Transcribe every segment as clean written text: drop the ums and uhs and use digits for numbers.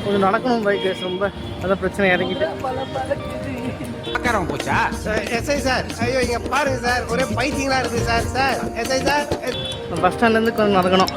கொஞ்சம் நடக்கணும் பைக்கு ரொம்ப அதான் பிரச்சனை இறங்கிட்டு போச்சா எஸ்ஐ சார் ஐயோ இங்க பாருங்க சார் ஒரே பைத்தியங்களா இருக்கு sir sir SI sir bus ஸ்டாண்ட்லேருந்து கொஞ்சம் நடக்கணும்.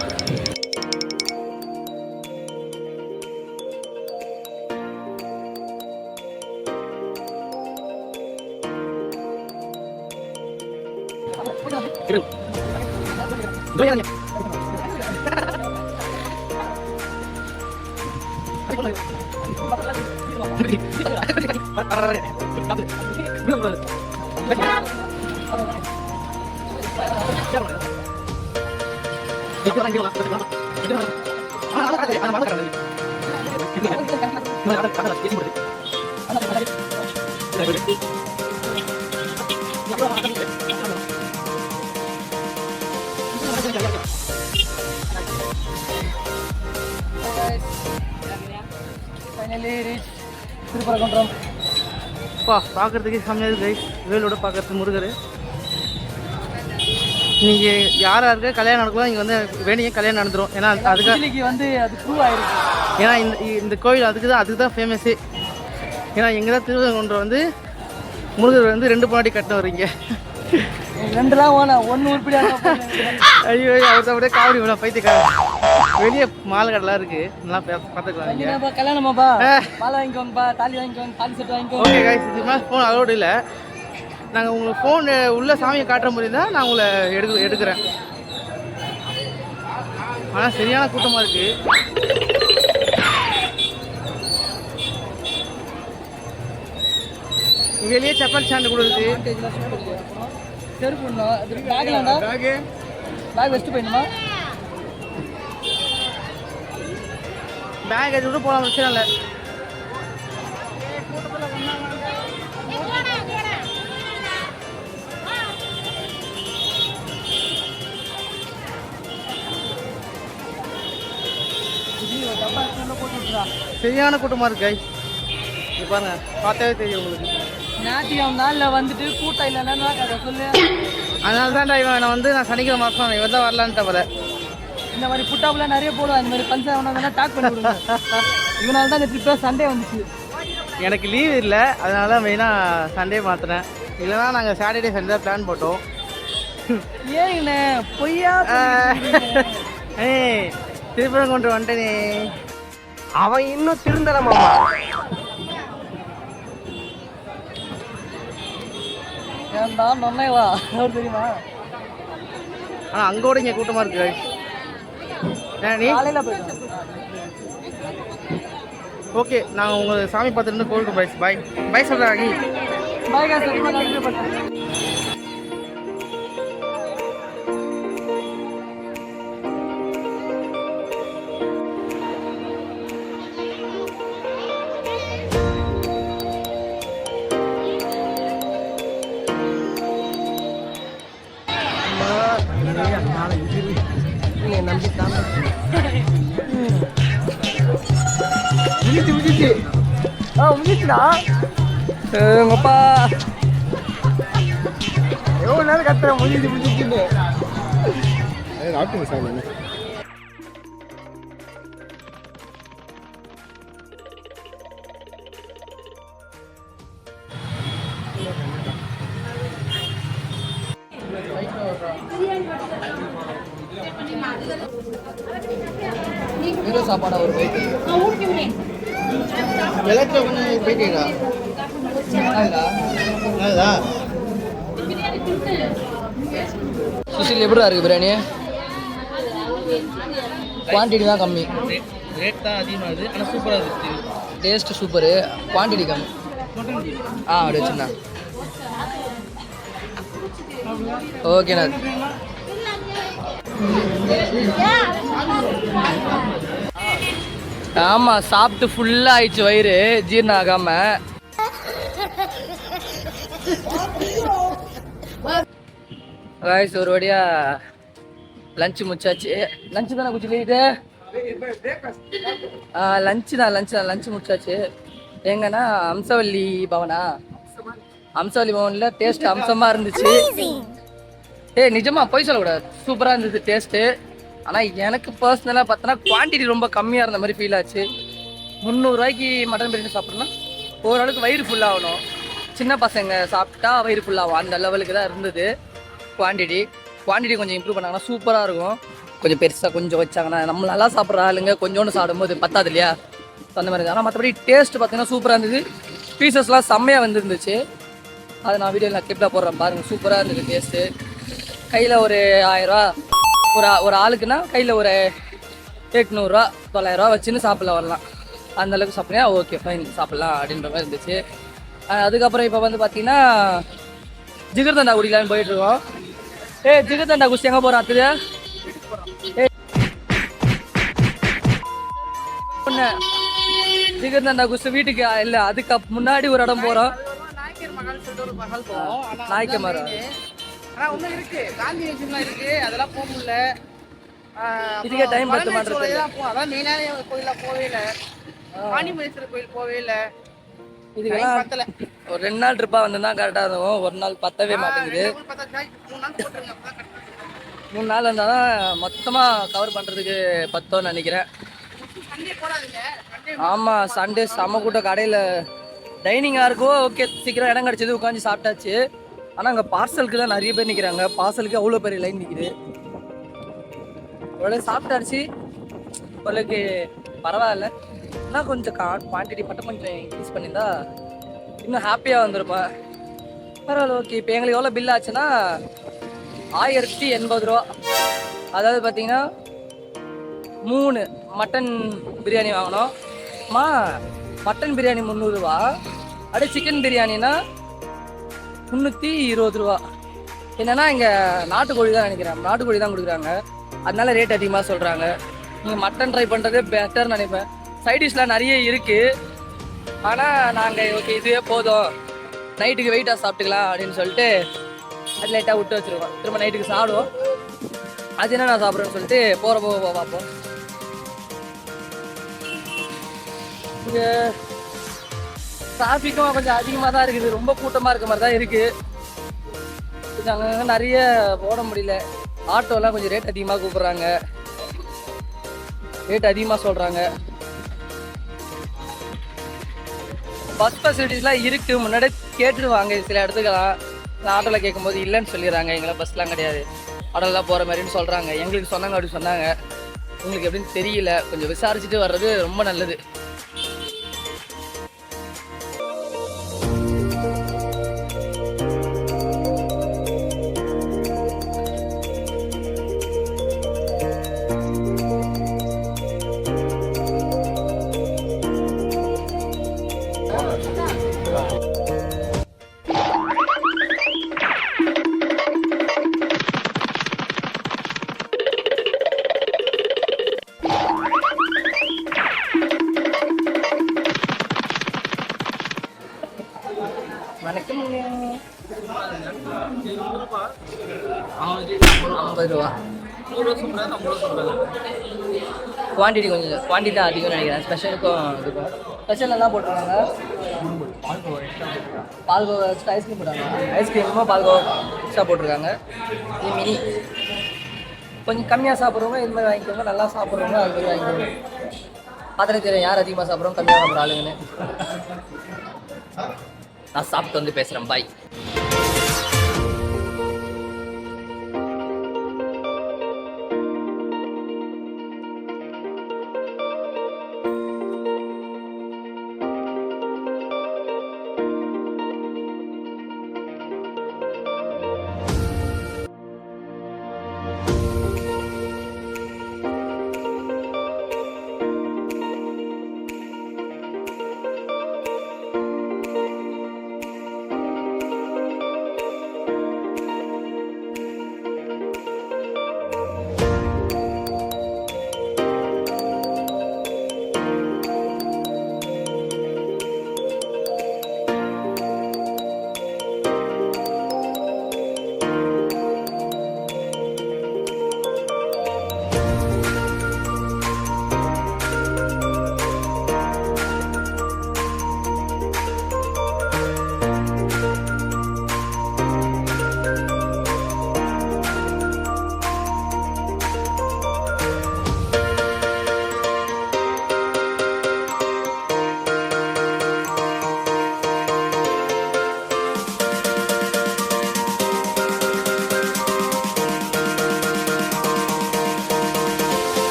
திருப்பரங்குன்றம் பார்க்கறதுக்கே செம்மையாக இருக்கு கைஸ். வேலோட பார்க்கறது முருகர். நீங்கள் யாராருக்கு கல்யாணம் நடக்கலாம் இங்கே வந்து வேணியே கல்யாணம் நடந்துடும். ஏன்னா அதுக்கு வந்து அது ப்ரூவ் ஆயிருக்கு. ஏன்னா இந்த கோயில் அதுக்கு தான் ஃபேமஸு. ஏன்னா எங்கே தான் திருவரங்குன்றம் வந்து முருகர் வந்து 2 பொண்டாட்டி கட்டின வரீங்க. 2லாம் ஓனா 1 உருப்படியாக. ஐயோ அவர் அப்படியே காவடி வேணும் பைத்தியக்காரன். வெளியே மாலை கடைலாம் இருக்கு, நல்லா பார்த்துக்கலாம். நீங்கள் கல்யாணமாப்பா மாலை வாங்கிக்கோங்கப்பா, தாலி வாங்கிக்கோங்க, தாலி செட் வாங்கிக்கோங்க. ஓகே கைஸ், இது மாதிரி ஃபோன் அலோடு இல்லை. நாங்கள் உங்களுக்கு ஃபோன் உள்ள சாமியை காட்டுற மாதிரி தான் நான் உங்களை எடுக்கிறேன். ஆனால் சரியான கூட்டமாக இருக்கு. வெளியே செப்பல் ஸ்டாண்டு கூட இருக்கு. செருப்பு பேக் வச்சுட்டு போயிடணுமா? பேக் எடுத்து கூட போகலாம், பிரச்சனை இல்லை. சரியான கூட்டமாக இருக்கு கைஸ். இது பாருங்க, பார்த்தாவே தெரியும் உங்களுக்கு. ஞாயிற்றுக்கிழமை நாளில் வந்துட்டு கூட்டம் இல்லைன்னா அதை சொல்லு. அதனால தான் இவன் வந்து நான் சனிக்கிழமை மாதம் இவர் தான் வரலான்ட்டு போல. இந்த மாதிரி புட்டாப்புலாம் நிறைய போடுவான். இந்த மாதிரி பஞ்சம் டாக் பண்ணி விடுவாங்க. இவனால தான் இந்த ட்ரிப்பே சண்டே வந்துச்சு. எனக்கு லீவ் இல்லை, அதனால தான் மெயினாக சண்டே மாற்றினேன். இல்லைனா நாங்கள் சாட்டர்டே சண்டே தான் பிளான் போட்டோம். ஏங்கண்ணே பொய்யா? திருப்பரங்குன்றம் வந்துட்டேனே. அவன் இன்னும் திருந்தலமாமா. ஏன்டா நொன்னைவா அவர் தெரியுமா? ஆனால் அங்கோட இங்கே கூட்டமாக இருக்கு. நீ காலையில் போயிட்டு ஓகே, நாங்கள் உங்கள் சாமி பார்த்துட்டு கோவிலுக்கு பாய் பாய் பாய் சொல்கிறேன். நீ பாய் காசு நன்றி பண்ணுறேன். முடிச்சுடா உங்கப்பா எவ்வளோ நேரம் கத்துறேன். முடிச்சுன்னு சாப்பாடா ஒரு பைக்கு எல்லாத்தையும் போயிட்டீங்களா? சுசில் எப்படிடா இருக்கு பிரியாணி? குவான்டிட்டி தான் கம்மி, ரேட் தான் அதிகமாகுது. ஆனால் சூப்பராக இருக்குது. டேஸ்ட் சூப்பரு, குவான்டிட்டி கம்மி. அப்படி வச்சுருந்தேன். ஓகேண்ணா. ஆமாம், சாப்பிட்டு ஃபுல்லாக ஆயிடுச்சு வயிறு, ஜீரணம் ஆகாமல். காய்ஸ் ஒரு வழியா லஞ்சு முடிச்சாச்சு. லஞ்சு தானே குச்சி இது? லஞ்சு முடிச்சாச்சு. எங்கன்னா அம்சவல்லி பவனா? அம்சவல்லி பவனில் டேஸ்ட் அம்சமாக இருந்துச்சு. நிஜமா போய் சொல்லக்கூடாது, சூப்பராக இருந்தது டேஸ்ட்டு. ஆனால் எனக்கு பர்சனலாக பார்த்தோன்னா குவான்டிட்டி ரொம்ப கம்மியாக இருந்த மாதிரி ஃபீல் ஆச்சு. 300 மட்டன் பிரியாணி சாப்பிட்றோன்னா ஓரளவுக்கு வயிறு ஃபுல்லாகணும். சின்ன பசங்க சாப்பிட்டா வயிறு ஃபுல்லாகும். அந்த லெவலுக்கு தான் இருந்தது குவான்டிட்டி கொஞ்சம் இம்ப்ரூவ் பண்ணாங்கன்னா சூப்பராக இருக்கும். கொஞ்சம் பெருசாக கொஞ்சம் வச்சாங்கன்னா நம்ம நல்லா சாப்பிட்ற ஆளுங்க கொஞ்சோண்டு சாப்பிடும்போது பத்தாது இல்லையா, அந்த மாதிரி. ஆனால் மற்றபடி டேஸ்ட் பார்த்தீங்கன்னா சூப்பராக இருந்தது. பீசஸ்லாம் செம்மையாக வந்துருந்துச்சு. அதை நான் வீடியோவில் கிளிப்பில் போடுறேன் பாருங்கள். சூப்பராக இருந்தது டேஸ்ட்டு. கையில் ஒரு 1000 ரூபா ஒரு ஆளுக்குன்னா கையில் ஒரு 800 900 வச்சுன்னு சாப்பிட வரலாம். அந்தளவுக்கு சாப்பிட்றேன். ஓகே ஃபைன் சாப்பிட்லாம் அப்படின்ற மாதிரி இருந்துச்சு. அதுக்கப்புறம் இப்போ வந்து பார்த்தீங்கன்னா ஜிகர்தண்டா குடிக்கலான்னு போயிட்டுருக்கோம். ஜிகர்தண்டா குடிச்சு எங்கே போகிறோம் அடுத்தது? ஜிகர்தண்டா குடிச்சு வீட்டுக்கு இல்லை, அதுக்கு முன்னாடி ஒரு இடம் போகிறோம். நாய்க்க மரம் அதெல்லாம் போக முடியல. இதுக்கே டைம் பத்த மாட்டேங்குது. அதான் மெயினான கோயிலாம் போவே இல்லை. காணிமேஸ்வரர் கோயில் போவே இல்லை. இதுக்கெல்லாம் ஒரு 2 நாள் ட்ரிப்பாக வந்து கரெக்டாக இருக்கும். ஒரு நாள் பத்தவே மாட்டேங்குது. 3 நாள் வந்தால் தான் மொத்தமாக கவர் பண்ணுறதுக்கு பத்தோன்னு நினைக்கிறேன். ஆமாம், சண்டே செம்ம கூட்டம். கடையில் டைனிங்காக இருக்கோ ஓகே, சீக்கிரம் இடம் கிடச்சிது, உட்காந்து சாப்பிட்டாச்சு. ஆனால் அங்கே பார்சலுக்கு தான் நிறைய பேர் நிற்கிறாங்க. பார்சலுக்கு அவ்வளோ பெரிய லைன் நிற்கிது. ஓரளவு சாப்பிட்டாச்சு, ஓரளவுக்கு பரவாயில்ல. ஆனால் கொஞ்சம் குவான்டிட்டி மட்டும் கொஞ்சம் இன்க்ரீஸ் பண்ணியிருந்தா இன்னும் ஹாப்பியாக வந்திருப்பேன். பரவாயில்ல, ஓகே. இப்போ எங்களுக்கு எவ்வளோ பில் ஆச்சுன்னா 1080 ரூபா. அதாவது பார்த்தீங்கன்னா 3 மட்டன் பிரியாணி வாங்கினோம். மட்டன் பிரியாணி 300 ரூபா. அப்படியே சிக்கன் பிரியாணினா 320 ரூபா. என்னென்னா இங்கே நாட்டுக்கோழி தான் நினைக்கிறேன், நாட்டுக்கோழி தான் கொடுக்குறாங்க. அதனால ரேட் அதிகமாக சொல்கிறாங்க. நீங்கள் மட்டன் ட்ரை பண்ணுறதே பெட்டர்னு நினைப்பேன். சைடிஷ்லாம் நிறைய இருக்குது. ஆனால் நாங்கள் ஓகே இதுவே போதும், நைட்டுக்கு வெயிட்டாக சாப்பிட்டுக்கலாம் அப்படின்னு சொல்லிட்டு அது லைட்டாக விட்டு வச்சுருக்கோம். திரும்ப நைட்டுக்கு சாப்பிடுவோம். அது என்ன நான் சாப்பிட்றேன்னு சொல்லிட்டு போக பார்ப்போம். இங்கே டிராஃபிக்கும் கொஞ்சம் அதிகமாக தான் இருக்குது. ரொம்ப கூட்டமாக இருக்க மாதிரி தான் இருக்குது. கொஞ்சம் அங்கங்கே நிறைய போட முடியல. ஆட்டோலாம் கொஞ்சம் ரேட் அதிகமாக கூப்பிட்றாங்க, ரேட் அதிகமாக சொல்கிறாங்க. பஸ் ஃபெசிலிட்டிஸ்லாம் இருக்குது. முன்னாடியே கேட்டுடுவாங்க சில இடத்துக்கெல்லாம். நான் ஆட்டோவில் கேட்கும்போது இல்லைன்னு சொல்லிடுறாங்க. எங்களை பஸ்லாம் கிடையாது, ஆட்டோலாம் போகிற மாதிரின்னு சொல்கிறாங்க. எங்களுக்கு சொன்னாங்க, அப்படி சொன்னாங்க. உங்களுக்கு எப்படின்னு தெரியல. கொஞ்சம் விசாரிச்சுட்டு வர்றது ரொம்ப நல்லது. வணக்கம். 50 ரூபா. குவான்டிட்டி கொஞ்சம் குவான்டிட்டி அதிகம் நினைக்கிறேன். ஸ்பெஷலுக்கும் இதுக்கும் ஸ்பெஷல் என்ன போட்டுருக்காங்க? பால்கோவா எக்ஸ்ட்ரா ஐஸ்கிரீம் போட்டாங்க. ஐஸ்கிரீமும் பால்கோவா எக்ஸ்ட்ரா போட்டிருக்காங்க. இது மினி. கொஞ்சம் கம்மியாக சாப்பிட்றவங்க இது மாதிரி வாங்கிக்கோங்க, நல்லா சாப்பிட்றவங்க அது மாதிரி வாங்கிக்கோங்க. பார்த்தாலே தெரியும் யார் அதிகமாக சாப்பிட்றோம் கம்மியாக சாப்பிட்ற ஆளுங்கன்னு. நான் சாப்பிட்டு வந்து பேசுகிறேன். Bye.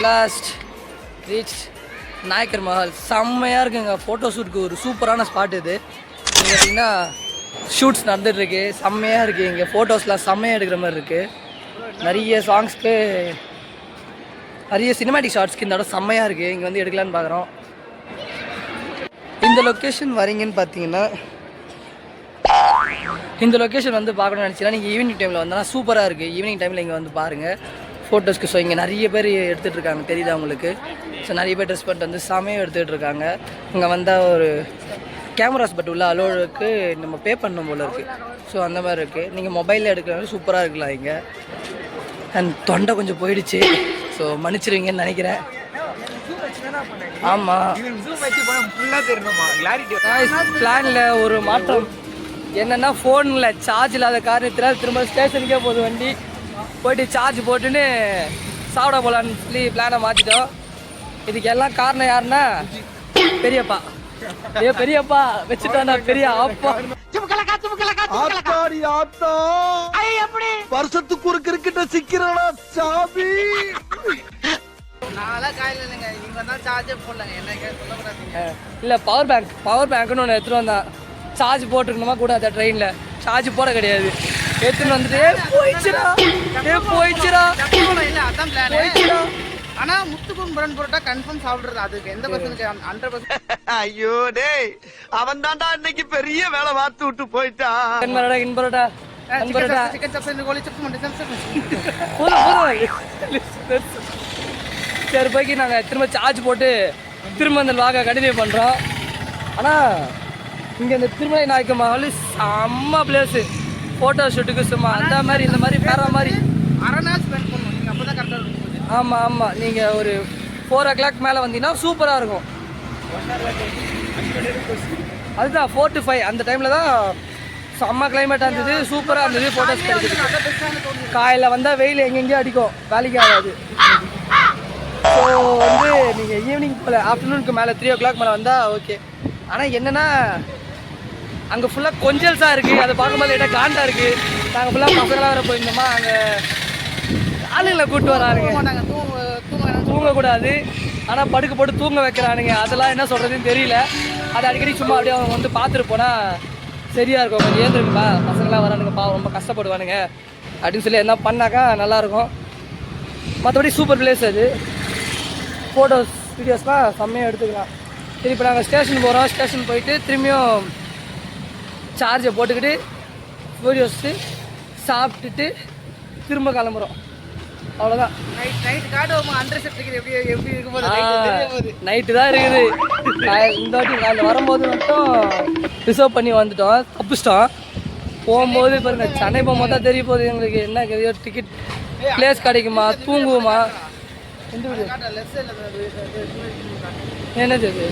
Last reach Nayakkar Mahal. செம்மையாக இருக்குங்க. ஃபோட்டோ ஷூட்டுக்கு ஒரு சூப்பரான ஸ்பாட் இது. இங்கே பார்த்தீங்கன்னா ஷூட்ஸ் நடந்துகிட்ருக்கு. செம்மையாக இருக்குது. இங்கே ஃபோட்டோஸ்லாம் செம்மையாக எடுக்கிற மாதிரி இருக்குது. நிறைய சாங்ஸ்க்கு நிறைய சினிமாட்டிக் ஷார்ட்ஸ்க்கு இந்த இடம் செம்மையாக இருக்குது. இங்கே வந்து எடுக்கலான்னு பார்க்குறோம். இந்த லொக்கேஷன் வரீங்கன்னு பார்த்தீங்கன்னா இந்த லொக்கேஷன் வந்து பார்க்கணும்னு நினச்சிங்கன்னா நீங்கள் ஈவினிங் டைமில் வந்தால் சூப்பராக இருக்குது. ஈவினிங் டைமில் இங்கே வந்து பாருங்கள் ஃபோட்டோஸ்க்கு. ஸோ இங்கே நிறைய பேர் எடுத்துகிட்டு இருக்காங்க, தெரியுதா உங்களுக்கு? ஸோ நிறைய பேர் ட்ரெஸ் பண்ணிட்டு வந்து செமையாக எடுத்துகிட்டு இருக்காங்க. இங்கே வந்தால் ஒரு கேமராஸ் பட் உள்ள அலோவுக்கு நம்ம பே பண்ணணும் போல் இருக்குது. ஸோ அந்த மாதிரி இருக்குது. நீங்கள் மொபைலில் எடுக்கிறாங்க சூப்பராக இருக்கலாம் இங்கே. அண்ட் தொண்டை கொஞ்சம் போயிடுச்சு, ஸோ மன்னிச்சிருவீங்கன்னு நினைக்கிறேன். ஆமாம், பிளானில் ஒரு மாற்றம் என்னென்னா ஃபோனில் சார்ஜ் இல்லாத காரணத்தில் திரும்ப ஸ்டேஷனுக்கே போகுது வண்டி. போய்ட்டு சார்ஜ் போட்டுன்னு சாப்பிட போகலான்னு சொல்லி பிளானை மாற்றிட்டோம். இதுக்கு எல்லாம் காரணம் யாருன்னா பெரியப்பா. பெரியப்பா வச்சுட்டோம் பெரிய அப்பா. வருஷத்துக்கு ஒரு கிரிக்கெட்ட சிக்கிறா சாமி. இல்லை பவர் பேங்க்னு ஒன்று எடுத்துகிட்டு வந்தான். சார்ஜ் போட்டுருக்கணுமா கூட அந்த ட்ரெயினில் சார்ஜ் போட கிடையாது. எடுத்துன்னு வந்துட்டு போயிடுச்சுடா. ஆனா முத்துக்கும் முரண் பரோட்டா கன்ஃபார்ம் சாப்பிடுறது. அதுக்கு எந்த பர்சன்ட் 100%. ஐயோ டேய், அவன் தான்டா இன்னைக்கு பெரிய வேலை பார்த்து விட்டு போயிட்டான். சிக்கன் சாப்ஸ் கோழி சாப்ஸ் மட்டும் சரி போய்க்கு நாங்கள் திரும்ப சார்ஜ் போட்டு திரும்ப அந்த வாக கண்டினியூ பண்ணுறோம். ஆனால் இங்கே இந்த திருமலை நாயக்கர் மஹால் செம்ம பிளேஸு. ஃபோட்டோ ஷூட்டுக்கு சும்மா அந்த மாதிரி இந்த மாதிரி வேற மாதிரி அரை நாள் ஸ்பெண்ட் பண்ணுவோம். நீங்கள் அப்போ தான் கரெக்டாக இருக்கும். ஆமாம், நீங்கள் ஒரு 4 o'clock மேலே வந்தீங்கன்னா சூப்பராக இருக்கும். அதுதான் 4 to 5 அந்த டைமில் தான் செம்ம கிளைமேட்டாக இருந்தது, சூப்பராக இருந்தது. ஃபோட்டோஸ் கிடைக்குது. காலையில் வந்தால் வெயில் எங்கெங்கேயும் அடிக்கும், வேலைக்கு ஆகாது. ஸோ வந்து நீங்கள் ஈவினிங் போல் ஆஃப்டர்நூனுக்கு மேலே 3 o'clock மேலே வந்தால் ஓகே. ஆனால் என்னென்னா அங்கே ஃபுல்லாக கொஞ்சல்ஸாக இருக்குது. அதை பார்க்கும்போது லைட்டாக காண்டாக இருக்குது. நாங்கள் ஃபுல்லாக பசங்களாக வர போயிருந்தோமா, அங்கே ஆளுங்களை கூப்பிட்டு வரானுங்க. தூங்கக்கூடாது, ஆனால் படுக்க போட்டு தூங்க வைக்கிறானுங்க. அதெல்லாம் என்ன சொல்கிறதுன்னு தெரியல. அதை அடிக்கடி சும்மா அப்படியே அவங்க வந்து பார்த்துட்டு போனால் சரியாக இருக்கும். கொஞ்சம் ஏந்திருக்குப்பா, பசங்களாம் வரானுங்கப்பா, ரொம்ப கஷ்டப்படுவானுங்க அப்படின்னு சொல்லி என்ன பண்ணாக்கா நல்லாயிருக்கும். மற்றபடி சூப்பர் பிளேஸ் அது. ஃபோட்டோஸ் வீடியோஸ்லாம் செம்மையாக எடுத்துக்கலாம். சரி, இப்போ நாங்கள் ஸ்டேஷன் போகிறோம். ஸ்டேஷன் போயிட்டு திரும்பியும் சார்ஜை போட்டுக்கிட்டு வீடியோஸு சாப்பிட்டுட்டு திரும்ப கிளம்புறோம். அவ்வளோதான். நைட்டு தான் இருக்குது. இந்த வாட்டி காலையில் வரும்போது மட்டும் ரிசர்வ் பண்ணி வந்துட்டோம், தப்பிச்சிட்டோம். போகும்போது பாருங்க, சென்னை போகும்போது தான் தெரிய போகுது எங்களுக்கு என்ன டிக்கெட் பிளேஸ் கிடைக்குமா, தூங்குவோமா. என்னது அது?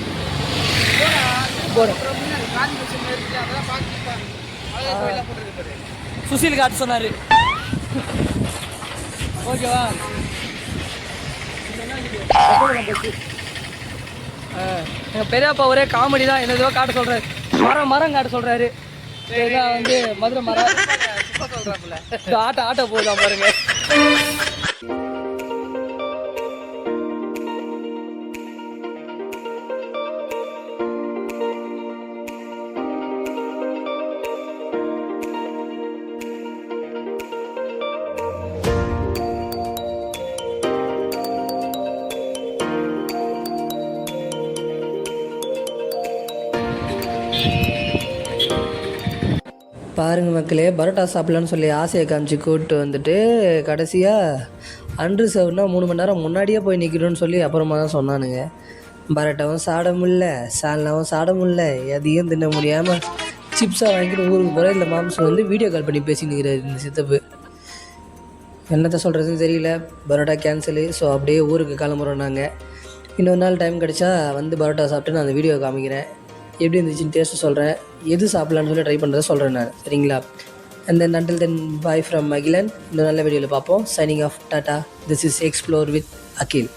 சுசில் காட்டு சொன்னார். ஓகேவா? எங்கள் பெரியப்பா ஒரே காமெடி தான். என்னதோ காட்ட சொல்கிறாரு, மரம் காட்ட சொல்கிறாரு. வந்து மதுரை மரம் ஆட்டோ போகுதான் பாருங்க. பாருங்க மக்களே, பரோட்டா சாப்பிட்லான்னு சொல்லி ஆசையை காமிச்சு கூப்பிட்டு வந்துட்டு கடைசியாக அன்ரிசர்வ்னா 3 மணி நேரம் முன்னாடியே போய் நிற்கணும்னு சொல்லி அப்புறமா தான் சொன்னானுங்க. பரோட்டாவும் சாப்பிட முடியல, சால்னாவும் சாப்பிட முடியல, எதையும் தின்ன முடியாமல் சிப்ஸாக வாங்கிட்டு ஊருக்கு போகிற இந்த மாம்சம் வந்து வீடியோ கால் பண்ணி பேசி நிற்கிறாரு இந்த சித்தப்பு. என்னத்தை சொல்கிறதுன்னு தெரியல. பரோட்டா கேன்சலு. ஸோ அப்படியே ஊருக்கு கிளம்புறோம் நாங்கள். இன்னொரு நாள் டைம் கிடச்சா வந்து பரோட்டா சாப்பிட்டு நான் அந்த வீடியோ காமிக்கிறேன். எப்படி இருந்துச்சுன்னு டேஸ்ட்டு சொல்கிறேன். எது சாப்பிட்லான்னு சொல்லி ட்ரை பண்ணுறதை சொல்கிறேன் நான். சரிங்களா? And then until then bye from Agilan. இன்னொரு நல்ல வீடியோவில் பார்ப்போம். சைனிங் ஆஃப், டாட்டா. This is explore with Akhil.